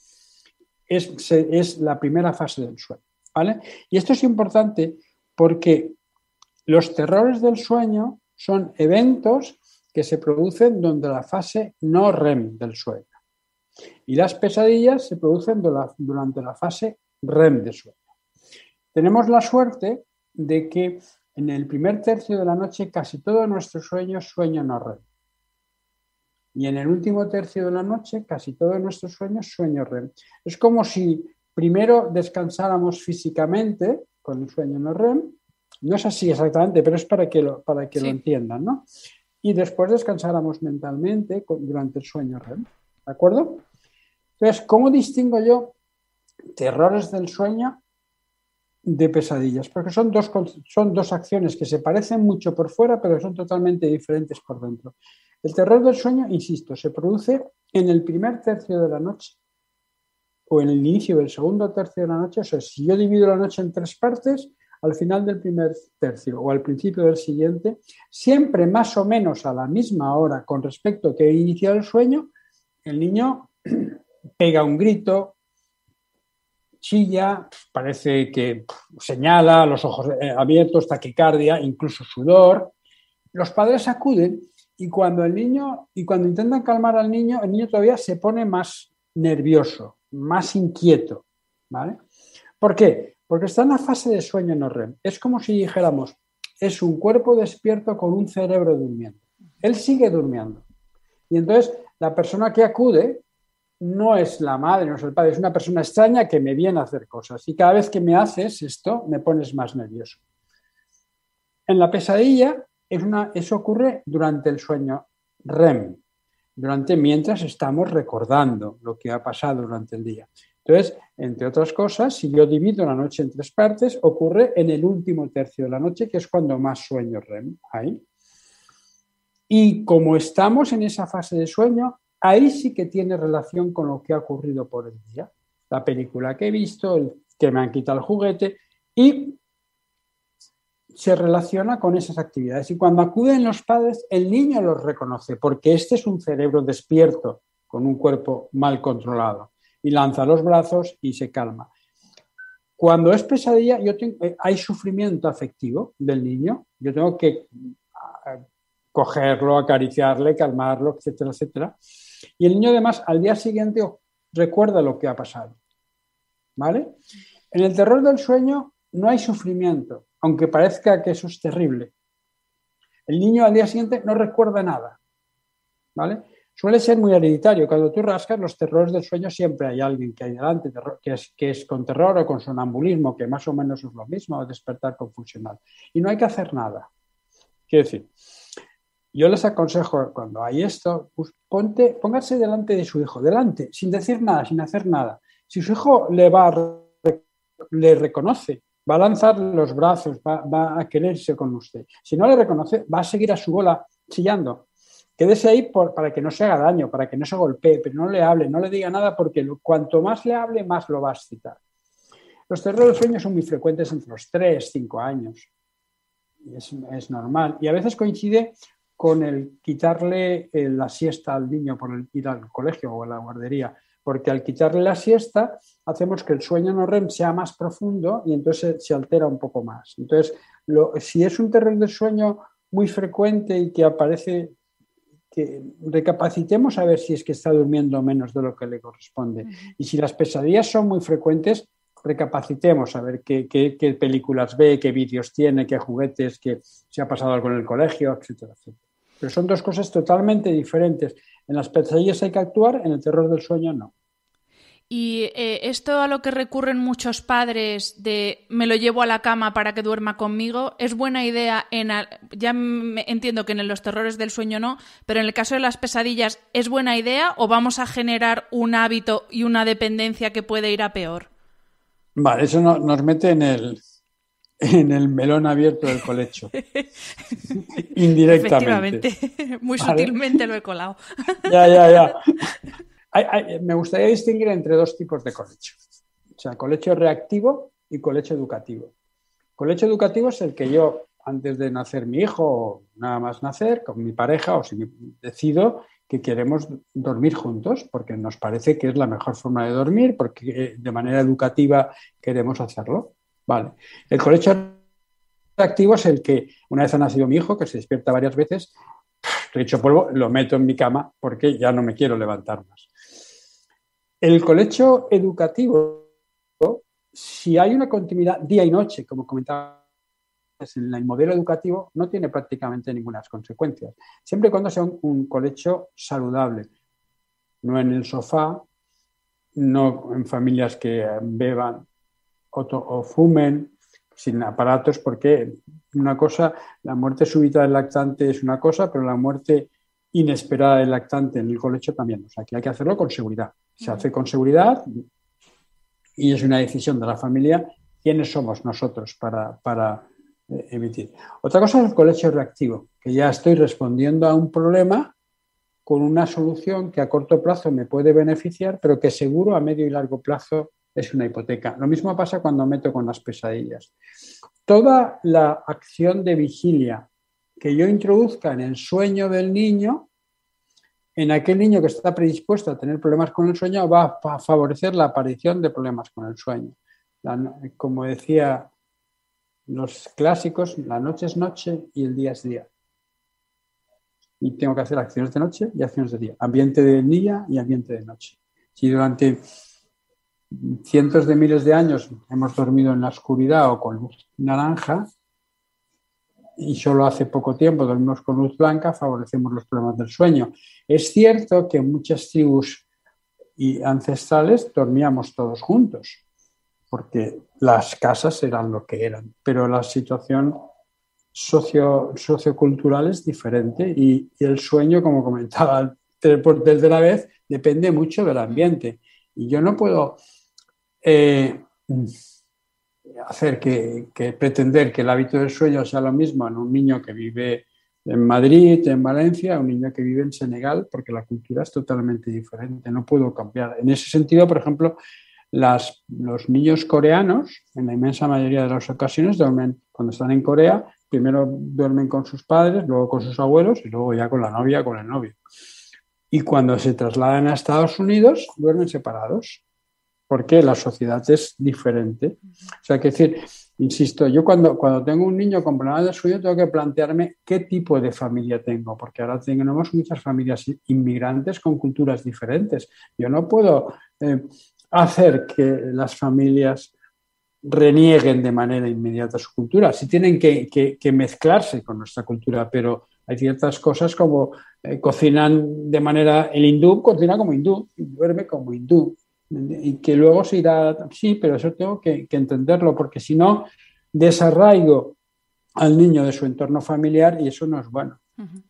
es la primera fase del sueño, ¿vale? Y esto es importante porque los terrores del sueño son eventos que se producen durante la fase no REM del sueño. Y las pesadillas se producen durante la fase REM del sueño. Tenemos la suerte de que en el primer tercio de la noche casi todo nuestro sueño es sueño no REM. Y en el último tercio de la noche casi todo nuestro sueño es sueño REM. Es como si primero descansáramos físicamente con el sueño no REM. No es así exactamente, pero es para que lo entiendan, ¿no? Y después descansáramos mentalmente durante el sueño REM. ¿De acuerdo? Entonces, ¿cómo distingo yo terrores del sueño de pesadillas? Porque son dos acciones que se parecen mucho por fuera, pero son totalmente diferentes por dentro. El terror del sueño, insisto, se produce en el primer tercio de la noche o en el inicio del segundo tercio de la noche. O sea, si yo divido la noche en 3 partes, al final del primer tercio o al principio del siguiente, siempre más o menos a la misma hora con respecto a que he iniciado el sueño, el niño pega un grito, chilla, parece que señala, los ojos abiertos, taquicardia, incluso sudor. Los padres acuden y cuando intentan calmar al niño, el niño todavía se pone más nervioso, más inquieto, ¿vale? ¿Por qué? Porque está en la fase de sueño no REM. Es como si dijéramos, es un cuerpo despierto con un cerebro durmiendo. Él sigue durmiendo. Y entonces la persona que acude no es la madre, no es el padre, es una persona extraña que me viene a hacer cosas. Y cada vez que me haces esto, me pones más nervioso. En la pesadilla, eso ocurre durante el sueño REM, mientras estamos recordando lo que ha pasado durante el día. Entonces, entre otras cosas, si yo divido la noche en 3 partes, ocurre en el último tercio de la noche, que es cuando más sueño REM hay. Y como estamos en esa fase de sueño, ahí sí que tiene relación con lo que ha ocurrido por el día. La película que he visto, que me han quitado el juguete y se relaciona con esas actividades. Y cuando acuden los padres, el niño los reconoce, porque este es un cerebro despierto con un cuerpo mal controlado. Y lanza los brazos y se calma. Cuando es pesadilla, hay sufrimiento afectivo del niño. Yo tengo que cogerlo, acariciarle, calmarlo, etcétera, etcétera. Y el niño, además, al día siguiente recuerda lo que ha pasado. ¿Vale? En el terror del sueño no hay sufrimiento, aunque parezca que eso es terrible. El niño al día siguiente no recuerda nada. ¿Vale? Suele ser muy hereditario. Cuando tú rascas los terrores del sueño, siempre hay alguien que hay delante, que es con terror o con sonambulismo, que más o menos es lo mismo, o despertar confusional. Y no hay que hacer nada. Quiero decir, yo les aconsejo, cuando hay esto, pues póngase delante de su hijo, delante, sin decir nada, sin hacer nada. Si su hijo le reconoce, va a lanzar los brazos, va a quererse con usted. Si no le reconoce, va a seguir a su bola chillando. Quédese ahí para que no se haga daño, para que no se golpee, pero no le hable, no le diga nada, porque cuanto más le hable, más lo va a excitar. Los terrores del sueño son muy frecuentes entre los 3, 5 años. Es normal. Y a veces coincide con el quitarle la siesta al niño por ir al colegio o a la guardería, porque al quitarle la siesta hacemos que el sueño no REM sea más profundo y entonces se altera un poco más. Entonces, si es un terror del sueño muy frecuente y que aparece, que recapacitemos a ver si es que está durmiendo menos de lo que le corresponde. Y si las pesadillas son muy frecuentes, recapacitemos a ver qué películas ve, qué vídeos tiene, qué juguetes, qué se ha pasado algo en el colegio, etcétera, etcétera. Pero son dos cosas totalmente diferentes. En las pesadillas hay que actuar, en el terror del sueño no. Y esto a lo que recurren muchos padres de me lo llevo a la cama para que duerma conmigo, ¿es buena idea? Ya entiendo que en los terrores del sueño no, pero en el caso de las pesadillas, ¿es buena idea o vamos a generar un hábito y una dependencia que puede ir a peor? Vale, eso nos mete en el melón abierto del colecho. Indirectamente. Efectivamente, muy sutilmente lo he colado. Ya. Me gustaría distinguir entre dos tipos de colecho. O sea, colecho reactivo y colecho educativo. Colecho educativo es el que yo, antes de nacer mi hijo, o nada más nacer, con mi pareja, o si decido que queremos dormir juntos, porque nos parece que es la mejor forma de dormir, porque de manera educativa queremos hacerlo. Vale. El colecho reactivo es el que, una vez ha nacido mi hijo, que se despierta varias veces, estoy hecho polvo, lo meto en mi cama porque ya no me quiero levantar más. El colecho educativo, si hay una continuidad día y noche, como comentaba, en el modelo educativo no tiene prácticamente ninguna consecuencias, siempre y cuando sea un colecho saludable, no en el sofá, no en familias que beban o fumen, sin aparatos, porque una cosa, la muerte súbita del lactante es una cosa, pero la muerte inesperada del lactante en el colecho también. O sea, que hay que hacerlo con seguridad. Se hace con seguridad y es una decisión de la familia quiénes somos nosotros para emitir. Otra cosa es el colecho reactivo, que ya estoy respondiendo a un problema con una solución que a corto plazo me puede beneficiar, pero que seguro a medio y largo plazo es una hipoteca. Lo mismo pasa cuando meto con las pesadillas. Toda la acción de vigilia que yo introduzca en el sueño del niño, en aquel niño que está predispuesto a tener problemas con el sueño, va a favorecer la aparición de problemas con el sueño. Como decía los clásicos, la noche es noche y el día es día. Y tengo que hacer acciones de noche y acciones de día. Ambiente de día y ambiente de noche. Si durante cientos de miles de años hemos dormido en la oscuridad o con luz naranja y solo hace poco tiempo dormimos con luz blanca, favorecemos los problemas del sueño. Es cierto que en muchas tribus y ancestrales dormíamos todos juntos, porque las casas eran lo que eran, pero la situación sociocultural es diferente y el sueño, como comentaba desde la vez, depende mucho del ambiente. Y yo no puedo hacer que pretender que el hábito del sueño sea lo mismo en un niño que vive en Madrid, en Valencia, un niño que vive en Senegal, porque la cultura es totalmente diferente, no puedo cambiar. En ese sentido, por ejemplo, los niños coreanos, en la inmensa mayoría de las ocasiones, duermen, cuando están en Corea, primero duermen con sus padres, luego con sus abuelos y luego ya con la novia, con el novio. Y cuando se trasladan a Estados Unidos, duermen separados, porque la sociedad es diferente. O sea, que decir, insisto, yo cuando tengo un niño con problemas de sueño tengo que plantearme qué tipo de familia tengo, porque ahora tenemos muchas familias inmigrantes con culturas diferentes. Yo no puedo hacer que las familias renieguen de manera inmediata su cultura. Sí tienen que mezclarse con nuestra cultura, pero hay ciertas cosas como cocinan de manera... El hindú cocina como hindú y duerme como hindú. Y que luego se irá... Sí, pero eso tengo que entenderlo, porque si no, desarraigo al niño de su entorno familiar y eso no es bueno. Uh-huh.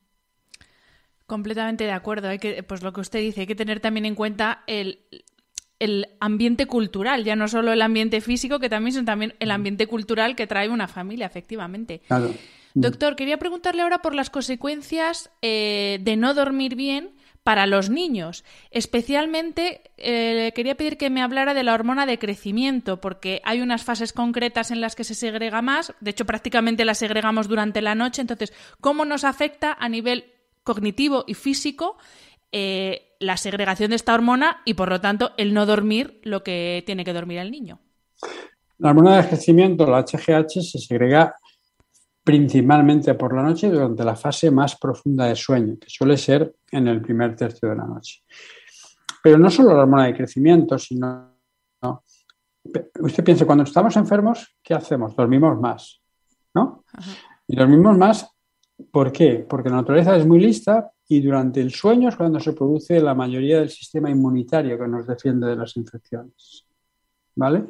Completamente de acuerdo. Hay que, pues lo que usted dice, hay que tener también en cuenta el ambiente cultural, ya no solo el ambiente físico, que también, sino también el ambiente cultural que trae una familia, efectivamente. Claro. Doctor, quería preguntarle ahora por las consecuencias de no dormir bien para los niños. Especialmente quería pedir que me hablara de la hormona de crecimiento, porque hay unas fases concretas en las que se segrega más, de hecho prácticamente la segregamos durante la noche. Entonces, ¿cómo nos afecta a nivel cognitivo y físico la segregación de esta hormona y, por lo tanto, el no dormir lo que tiene que dormir el niño? La hormona de crecimiento, la HGH, se segrega principalmente por la noche durante la fase más profunda de sueño, que suele ser en el primer tercio de la noche. Pero no solo la hormona de crecimiento, sino... No. Usted piensa, cuando estamos enfermos, ¿qué hacemos? Dormimos más, ¿no? Ajá. Y dormimos más, ¿por qué? Porque la naturaleza es muy lista y durante el sueño es cuando se produce la mayoría del sistema inmunitario que nos defiende de las infecciones, ¿vale?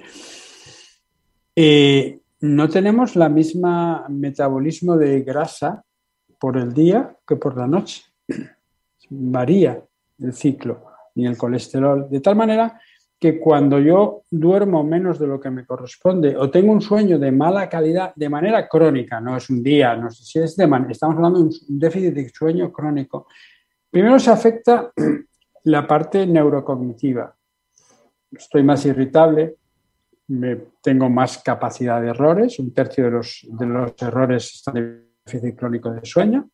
No tenemos la misma metabolismo de grasa por el día que por la noche. Varía el ciclo y el colesterol, de tal manera que cuando yo duermo menos de lo que me corresponde o tengo un sueño de mala calidad de manera crónica, no es un día, no sé si es estamos hablando de un déficit de sueño crónico, primero se afecta la parte neurocognitiva. Estoy más irritable, tengo más capacidad de errores, un tercio de los errores están en déficit crónico de sueño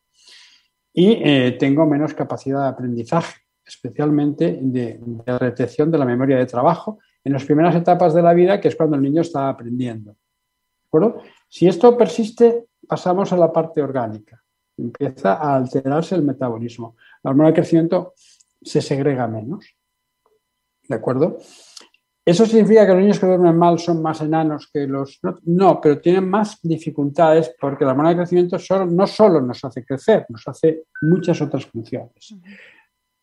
y tengo menos capacidad de aprendizaje, especialmente de retención de la memoria de trabajo en las primeras etapas de la vida, que es cuando el niño está aprendiendo. ¿De acuerdo? Si esto persiste, pasamos a la parte orgánica. Empieza a alterarse el metabolismo. La hormona de crecimiento se segrega menos. ¿De acuerdo? ¿Eso significa que los niños que duermen mal son más enanos que los...? No, pero tienen más dificultades porque la hormona de crecimiento no solo nos hace crecer, nos hace muchas otras funciones.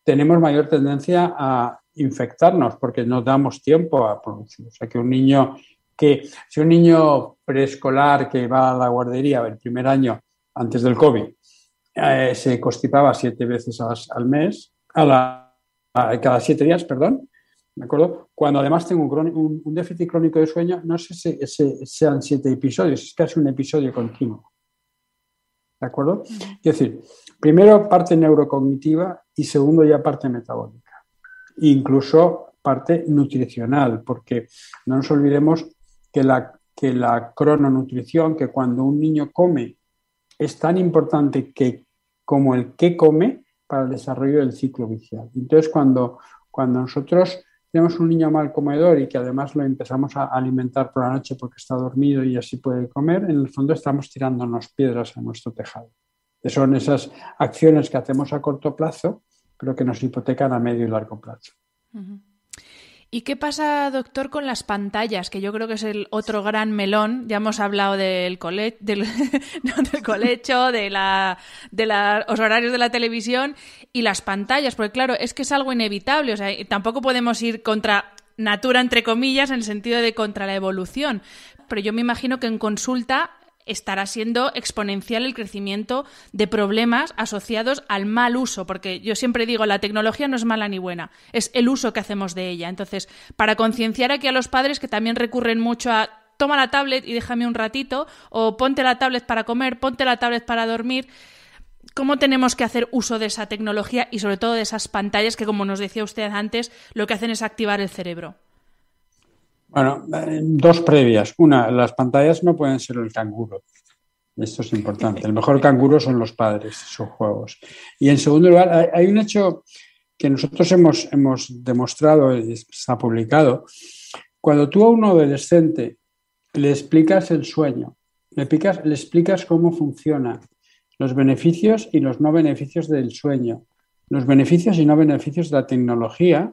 Tenemos mayor tendencia a infectarnos porque no damos tiempo a producir. O sea, que si un niño preescolar que va a la guardería el primer año antes del COVID se constipaba 7 veces al mes, cada 7 días, perdón, ¿de acuerdo? Cuando además tengo un déficit crónico de sueño, no sé si sean 7 episodios, es casi un episodio continuo. ¿De acuerdo? Es decir, primero parte neurocognitiva y segundo ya parte metabólica. Incluso parte nutricional, porque no nos olvidemos que la crononutrición, que cuando un niño come, es tan importante como el que come para el desarrollo del ciclo vital. Entonces, cuando nosotros tenemos un niño mal comedor y que además lo empezamos a alimentar por la noche porque está dormido y así puede comer, en el fondo estamos tirándonos piedras a nuestro tejado. Son esas acciones que hacemos a corto plazo, pero que nos hipotecan a medio y largo plazo. Uh-huh. ¿Y qué pasa, doctor, con las pantallas? Que yo creo que es el otro gran melón. Ya hemos hablado del colecho, de los horarios de la televisión y las pantallas, porque claro, es que es algo inevitable. O sea, tampoco podemos ir contra natura, entre comillas, en el sentido de contra la evolución. Pero yo me imagino que en consulta estará siendo exponencial el crecimiento de problemas asociados al mal uso, porque yo siempre digo, la tecnología no es mala ni buena, es el uso que hacemos de ella. Entonces, para concienciar aquí a los padres que también recurren mucho a toma la tablet y déjame un ratito, o ponte la tablet para comer, ponte la tablet para dormir, ¿cómo tenemos que hacer uso de esa tecnología y sobre todo de esas pantallas que, como nos decía usted antes, lo que hacen es activar el cerebro? Bueno, dos previas. Una, las pantallas no pueden ser el canguro. Esto es importante. El mejor canguro son los padres, sus juegos. Y en segundo lugar, hay un hecho que nosotros hemos demostrado, y está publicado. Cuando tú a un adolescente le explicas el sueño, le explicas cómo funciona, los beneficios y los no beneficios del sueño, los beneficios y no beneficios de la tecnología,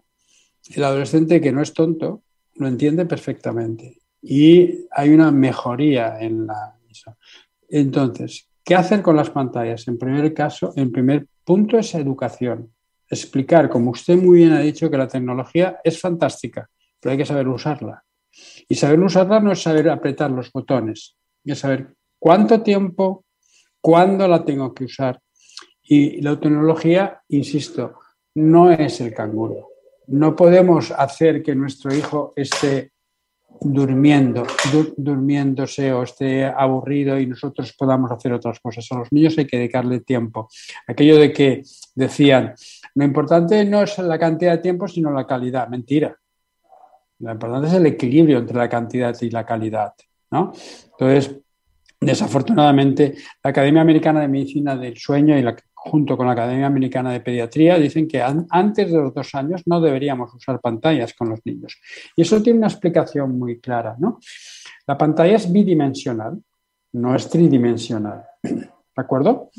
el adolescente, que no es tonto, lo entiende perfectamente. Y hay una mejoría en eso. Entonces, ¿qué hacer con las pantallas? En primer punto es educación. Explicar, como usted muy bien ha dicho, que la tecnología es fantástica, pero hay que saber usarla. Y saber usarla no es saber apretar los botones, es saber cuánto tiempo, cuándo la tengo que usar. Y la tecnología, insisto, no es el canguro. No podemos hacer que nuestro hijo esté durmiéndose o esté aburrido y nosotros podamos hacer otras cosas. A los niños hay que dedicarle tiempo. Aquello de que decían, lo importante no es la cantidad de tiempo, sino la calidad. Mentira. Lo importante es el equilibrio entre la cantidad y la calidad, ¿no? Entonces, desafortunadamente, la Academia Americana de Medicina del Sueño junto con la Academia Americana de Pediatría dicen que antes de los 2 años no deberíamos usar pantallas con los niños. Y eso tiene una explicación muy clara, ¿no? La pantalla es bidimensional, no es tridimensional, ¿de acuerdo?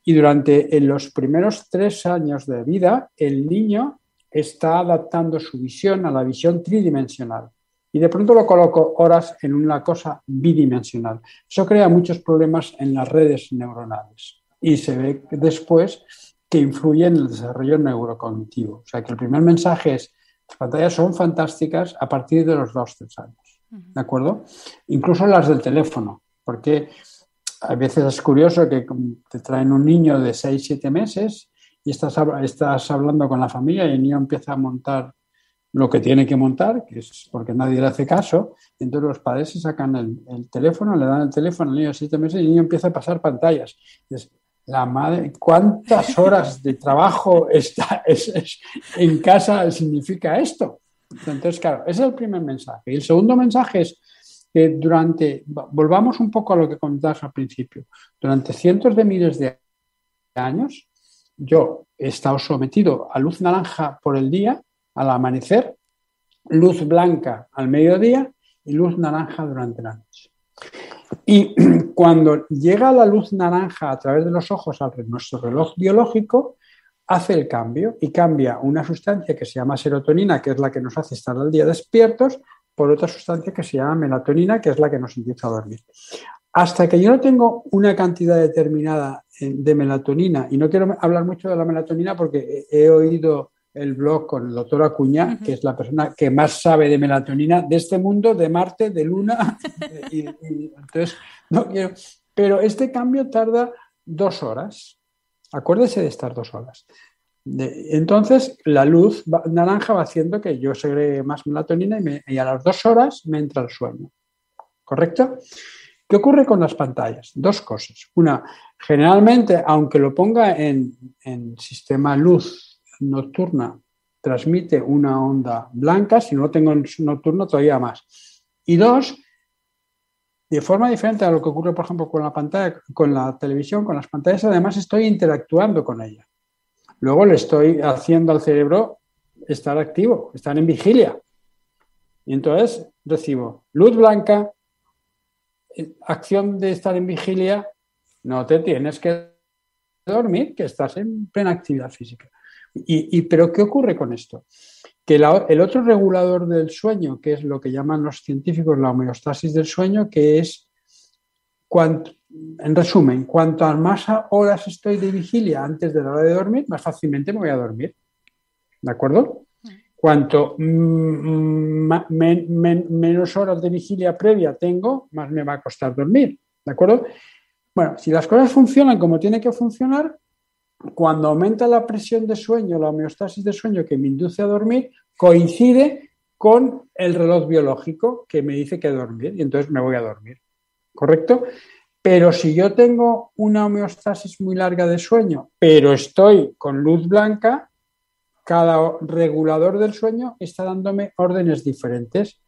Y durante los primeros 3 años de vida, el niño está adaptando su visión a la visión tridimensional. Y de pronto lo coloco horas en una cosa bidimensional. Eso crea muchos problemas en las redes neuronales. Y se ve después que influye en el desarrollo neurocognitivo. O sea que el primer mensaje es, las pantallas son fantásticas a partir de los 2-3 años. ¿De acuerdo? Incluso las del teléfono. Porque a veces es curioso que te traen un niño de 6-7 meses y estás hablando con la familia y el niño empieza a montar lo que tiene que montar, que es porque nadie le hace caso, y entonces los padres se sacan el teléfono, le dan el teléfono al niño de 7 meses y el niño empieza a pasar pantallas. Entonces, la madre, ¿cuántas horas de trabajo en casa significa esto? Entonces, claro, ese es el primer mensaje. Y el segundo mensaje es que volvamos un poco a lo que comentabas al principio, durante cientos de miles de años, yo he estado sometido a luz naranja por el día, al amanecer, luz blanca al mediodía y luz naranja durante la noche. Y cuando llega la luz naranja a través de los ojos a nuestro reloj biológico, hace el cambio y cambia una sustancia que se llama serotonina, que es la que nos hace estar al día despiertos, por otra sustancia que se llama melatonina, que es la que nos induce a dormir. Hasta que yo no tengo una cantidad determinada de melatonina, y no quiero hablar mucho de la melatonina porque he oído el blog con el doctor Acuña, que es la persona que más sabe de melatonina de este mundo, de Marte, de Luna, y entonces no quiero. Pero este cambio tarda 2 horas. Acuérdese de estas 2 horas. Entonces, la luz naranja va haciendo que yo segregue más melatonina y a las 2 horas me entra el sueño. ¿Correcto? ¿Qué ocurre con las pantallas? 2 cosas. Una, generalmente, aunque lo ponga en sistema luz nocturna, transmite una onda blanca, si no lo tengo en nocturno todavía más. Y 2, de forma diferente a lo que ocurre, por ejemplo, con la pantalla, con la televisión, con las pantallas, además estoy interactuando con ella. Luego le estoy haciendo al cerebro estar activo, estar en vigilia. Y entonces recibo luz blanca, acción de estar en vigilia, no te tienes que dormir, que estás en plena actividad física. ¿Pero qué ocurre con esto? Que el otro regulador del sueño, que es lo que llaman los científicos la homeostasis del sueño, que es, en resumen, cuantas más horas estoy de vigilia antes de la hora de dormir, más fácilmente me voy a dormir. ¿De acuerdo? Cuanto menos horas de vigilia previa tengo, más me va a costar dormir. ¿De acuerdo? Bueno, si las cosas funcionan como tienen que funcionar, cuando aumenta la presión de sueño, la homeostasis de sueño que me induce a dormir, coincide con el reloj biológico que me dice que dormir y entonces me voy a dormir. ¿Correcto? Pero si yo tengo una homeostasis muy larga de sueño, pero estoy con luz blanca, cada regulador del sueño está dándome órdenes diferentes.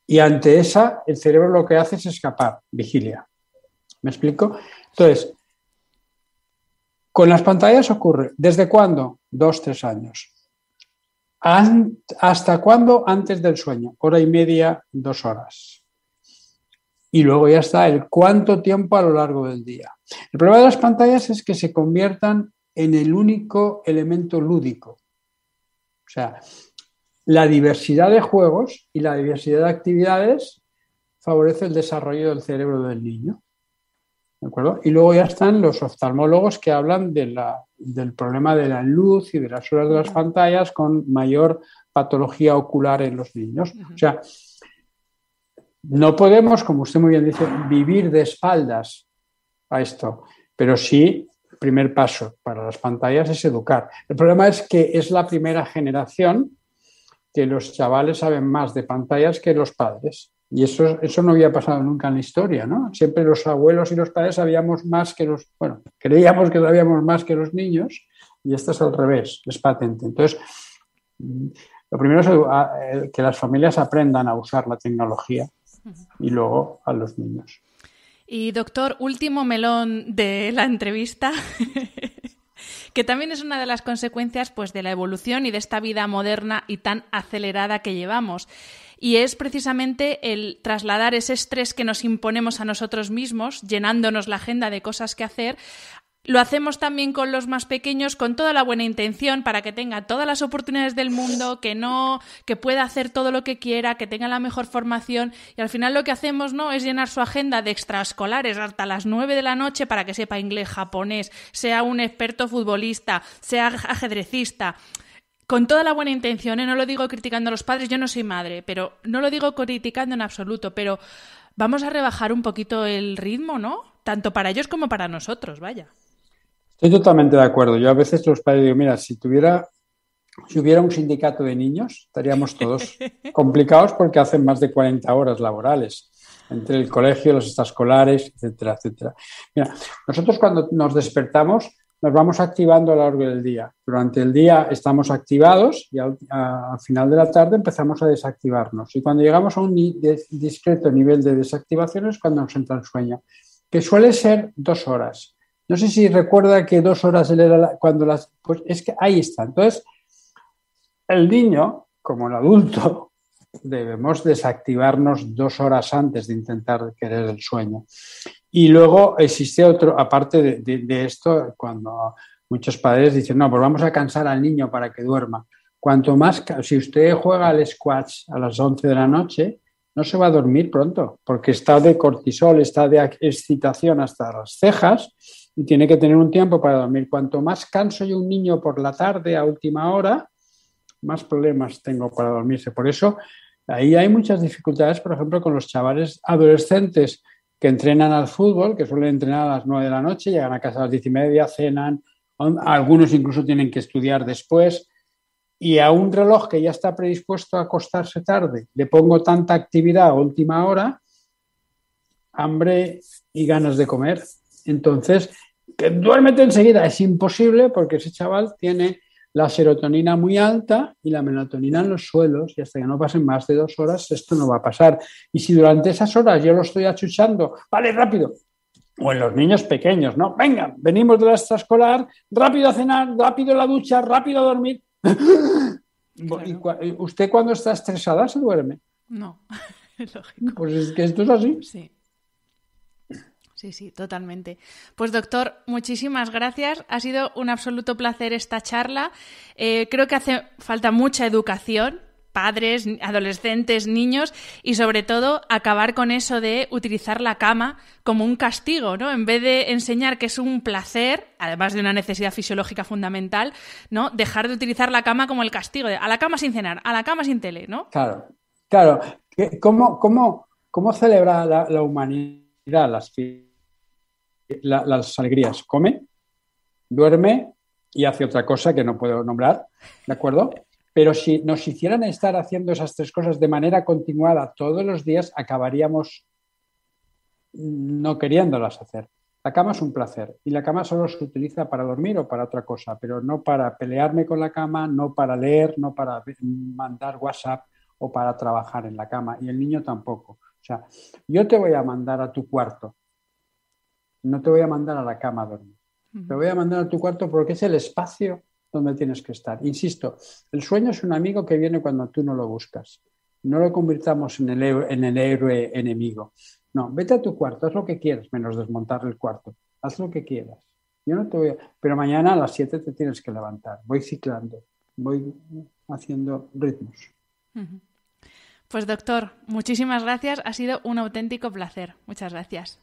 Y ante esa, el cerebro lo que hace es escapar, vigilia. ¿Me explico? Entonces, con las pantallas ocurre, ¿desde cuándo? 2, 3 años. ¿Hasta cuándo? Antes del sueño, 1h30, 2 horas. Y luego ya está el cuánto tiempo a lo largo del día. El problema de las pantallas es que se conviertan en el único elemento lúdico. O sea, la diversidad de juegos y la diversidad de actividades favorece el desarrollo del cerebro del niño. ¿De acuerdo? Y luego ya están los oftalmólogos que hablan del problema de la luz y de las horas de las pantallas con mayor patología ocular en los niños. O sea, no podemos, como usted muy bien dice, vivir de espaldas a esto, pero sí, el primer paso para las pantallas es educar. El problema es que es la primera generación que los chavales saben más de pantallas que los padres. Y eso no había pasado nunca en la historia, ¿no? Siempre los abuelos y los padres sabíamos más que creíamos que sabíamos más que los niños, y esto es al revés, es patente. Entonces, lo primero es que las familias aprendan a usar la tecnología y luego a los niños. Y doctor, último melón de la entrevista, que también es una de las consecuencias pues, de la evolución y de esta vida moderna y tan acelerada que llevamos. Y es precisamente el trasladar ese estrés que nos imponemos a nosotros mismos, llenándonos la agenda de cosas que hacer. Lo hacemos también con los más pequeños, con toda la buena intención, para que tenga todas las oportunidades del mundo, que pueda hacer todo lo que quiera, que tenga la mejor formación. Y al final lo que hacemos, ¿no?, es llenar su agenda de extraescolares hasta las 9 de la noche para que sepa inglés, japonés, sea un experto futbolista, sea ajedrecista. Con toda la buena intención, no lo digo criticando a los padres, yo no soy madre, pero no lo digo criticando en absoluto, pero vamos a rebajar un poquito el ritmo, ¿no? Tanto para ellos como para nosotros, vaya. Estoy totalmente de acuerdo. Yo a veces los padres digo, mira, si hubiera un sindicato de niños, estaríamos todos complicados porque hacen más de 40 horas laborales entre el colegio, los extraescolares, etcétera, etcétera. Mira, nosotros cuando nos despertamos nos vamos activando a lo largo del día. Durante el día estamos activados y al final de la tarde empezamos a desactivarnos. Y cuando llegamos a un discreto nivel de desactivación es cuando nos entra el sueño, que suele ser 2 horas. No sé si recuerda que 2 horas él era pues es que ahí está. Entonces, el niño, como el adulto, debemos desactivarnos 2 horas antes de intentar querer el sueño. Y luego existe otro, aparte de esto, cuando muchos padres dicen, no, pues vamos a cansar al niño para que duerma. Cuanto más, si usted juega al squash a las 11 de la noche, no se va a dormir pronto, porque está de cortisol, está de excitación hasta las cejas y tiene que tener un tiempo para dormir. Cuanto más canso yo un niño por la tarde a última hora, más problemas tengo para dormirse. Por eso, ahí hay muchas dificultades, por ejemplo, con los chavales adolescentes que entrenan al fútbol, que suelen entrenar a las 9 de la noche, llegan a casa a las 10:30, cenan, algunos incluso tienen que estudiar después, y a un reloj que ya está predispuesto a acostarse tarde, le pongo tanta actividad a última hora, hambre y ganas de comer. Entonces, duérmete enseguida, es imposible porque ese chaval tiene la serotonina muy alta y la melatonina en los suelos, y hasta que no pasen más de 2 horas esto no va a pasar. Y si durante esas horas yo lo estoy achuchando, vale, rápido, o en los niños pequeños, ¿no? Venga, venimos de la extraescolar, rápido a cenar, rápido a la ducha, rápido a dormir. Claro. ¿Y usted cuando está estresada se duerme? No, es lógico. Pues es que esto es así. Sí. Sí, totalmente. Pues doctor, muchísimas gracias. Ha sido un absoluto placer esta charla. Creo que hace falta mucha educación, padres, adolescentes, niños, y sobre todo acabar con eso de utilizar la cama como un castigo, ¿no? En vez de enseñar que es un placer, además de una necesidad fisiológica fundamental, ¿no? Dejar de utilizar la cama como el castigo, de a la cama sin cenar, a la cama sin tele, ¿no? Claro. ¿Cómo celebra la humanidad las alegrías? Come, duerme y hace otra cosa que no puedo nombrar, ¿de acuerdo? Pero si nos hicieran estar haciendo esas 3 cosas de manera continuada todos los días, acabaríamos no queriéndolas hacer. La cama es un placer y la cama solo se utiliza para dormir o para otra cosa, pero no para pelearme con la cama, no para leer, no para mandar WhatsApp o para trabajar en la cama, y el niño tampoco. O sea, yo te voy a mandar a tu cuarto, no te voy a mandar a la cama a dormir. Te voy a mandar a tu cuarto porque es el espacio donde tienes que estar. Insisto, el sueño es un amigo que viene cuando tú no lo buscas. No lo convirtamos en el héroe enemigo. No, vete a tu cuarto, haz lo que quieras, menos desmontar el cuarto. Haz lo que quieras. Yo no te voy a... Pero mañana a las 7 te tienes que levantar. Voy ciclando, voy haciendo ritmos. Pues doctor, muchísimas gracias. Ha sido un auténtico placer. Muchas gracias.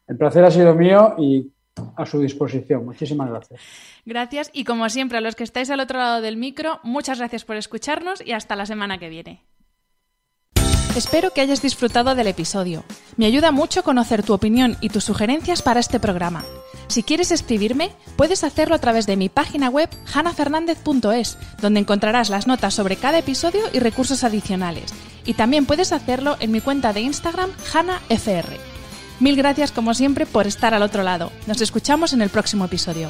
El placer ha sido mío y a su disposición. Muchísimas gracias. Gracias y como siempre a los que estáis al otro lado del micro, muchas gracias por escucharnos y hasta la semana que viene. Espero que hayas disfrutado del episodio. Me ayuda mucho conocer tu opinión y tus sugerencias para este programa. Si quieres escribirme, puedes hacerlo a través de mi página web hanafernandez.es, donde encontrarás las notas sobre cada episodio y recursos adicionales. Y también puedes hacerlo en mi cuenta de Instagram, hanafr. Mil gracias como siempre por estar al otro lado. Nos escuchamos en el próximo episodio.